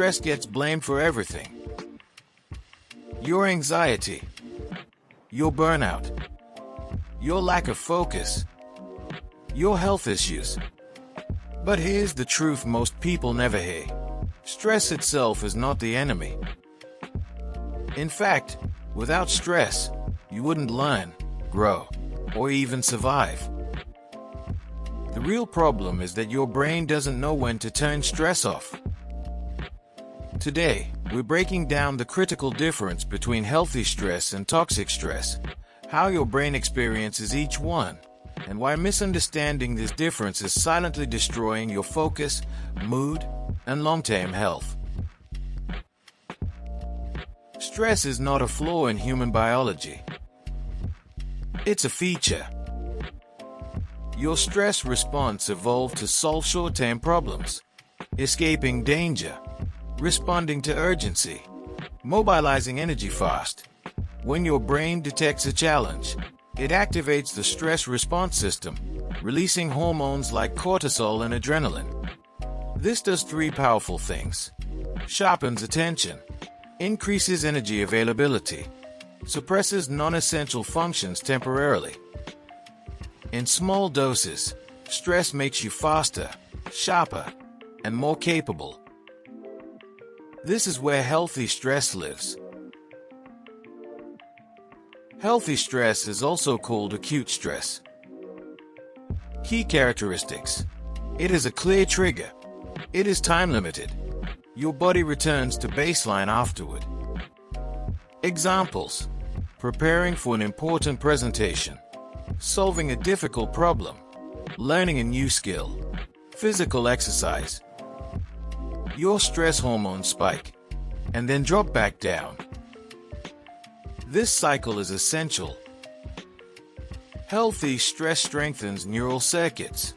stress gets blamed for everything. Your anxiety, your burnout, your lack of focus, your health issues. But here's the truth most people never hear. Stress itself is not the enemy. In fact, without stress, you wouldn't learn, grow, or even survive. The real problem is that your brain doesn't know when to turn stress off. Today, we're breaking down the critical difference between healthy stress and toxic stress, how your brain experiences each one, and why misunderstanding this difference is silently destroying your focus, mood, and long-term health. Stress is not a flaw in human biology. It's a feature. Your stress response evolved to solve short-term problems, escaping danger, responding to urgency, mobilizing energy fast. When your brain detects a challenge, it activates the stress response system, releasing hormones like cortisol and adrenaline. This does three powerful things: sharpens attention, increases energy availability, suppresses non-essential functions temporarily. In small doses, stress makes you faster, sharper, and more capable. This is where healthy stress lives. Healthy stress is also called acute stress. Key characteristics: it is a clear trigger. It is time-limited. Your body returns to baseline afterward. Examples: preparing for an important presentation, solving a difficult problem, learning a new skill, physical exercise. Your stress hormones spike and then drop back down. This cycle is essential. Healthy stress strengthens neural circuits,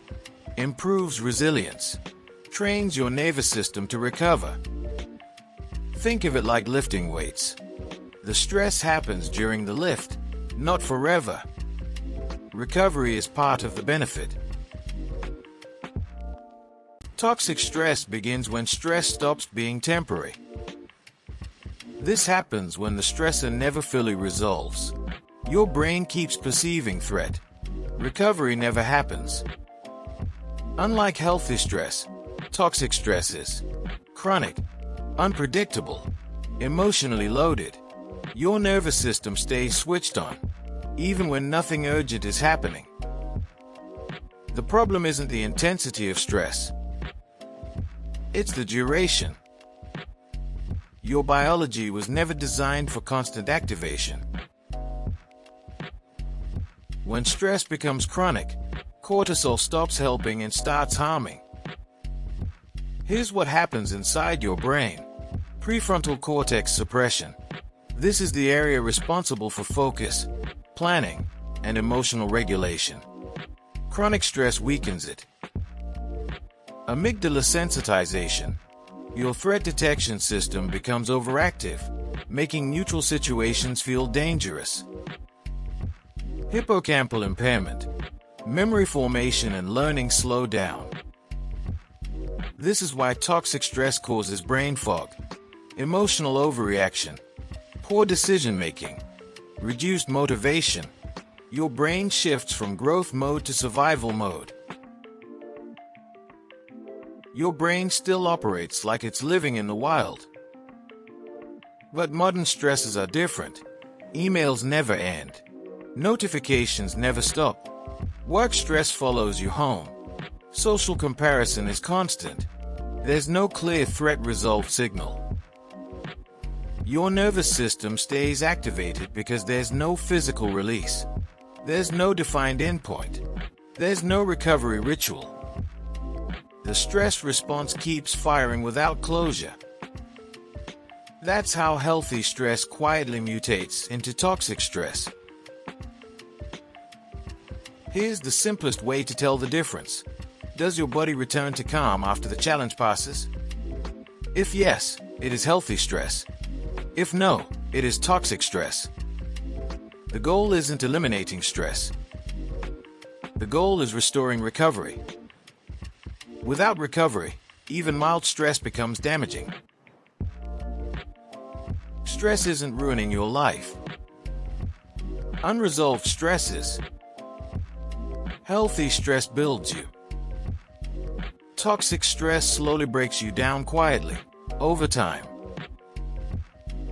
improves resilience, trains your nervous system to recover. Think of it like lifting weights. The stress happens during the lift, not forever. Recovery is part of the benefit. Toxic stress begins when stress stops being temporary. This happens when the stressor never fully resolves. Your brain keeps perceiving threat. Recovery never happens. Unlike healthy stress, toxic stress is chronic, unpredictable, emotionally loaded. Your nervous system stays switched on, even when nothing urgent is happening. The problem isn't the intensity of stress. It's the duration. Your biology was never designed for constant activation. When stress becomes chronic, cortisol stops helping and starts harming. Here's what happens inside your brain. Prefrontal cortex suppression. This is the area responsible for focus, planning, and emotional regulation. Chronic stress weakens it. Amygdala sensitization. Your threat detection system becomes overactive, making neutral situations feel dangerous. Hippocampal impairment. Memory formation and learning slow down. This is why toxic stress causes brain fog, emotional overreaction, poor decision-making, reduced motivation. Your brain shifts from growth mode to survival mode. Your brain still operates like it's living in the wild. But modern stresses are different. Emails never end. Notifications never stop. Work stress follows you home. Social comparison is constant. There's no clear threat-result signal. Your nervous system stays activated because there's no physical release. There's no defined endpoint. There's no recovery ritual. The stress response keeps firing without closure. That's how healthy stress quietly mutates into toxic stress. Here's the simplest way to tell the difference. Does your body return to calm after the challenge passes? If yes, it is healthy stress. If no, it is toxic stress. The goal isn't eliminating stress. The goal is restoring recovery. Without recovery, even mild stress becomes damaging. stress isn't ruining your life. Unresolved stresses. Healthy stress builds you. Toxic stress slowly breaks you down quietly, over time.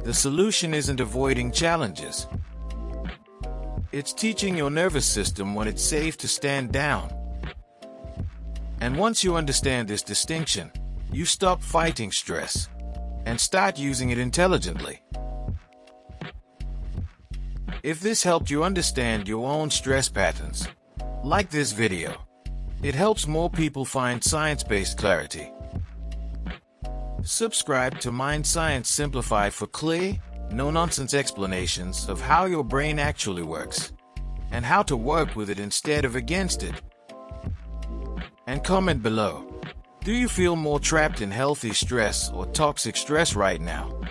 The solution isn't avoiding challenges. It's teaching your nervous system when it's safe to stand down. And once you understand this distinction, you stop fighting stress and start using it intelligently. If this helped you understand your own stress patterns, like this video. It helps more people find science-based clarity. Subscribe to Mind Science Simplified for clear, no-nonsense explanations of how your brain actually works and how to work with it instead of against it. And comment below. Do you feel more trapped in healthy stress or toxic stress right now?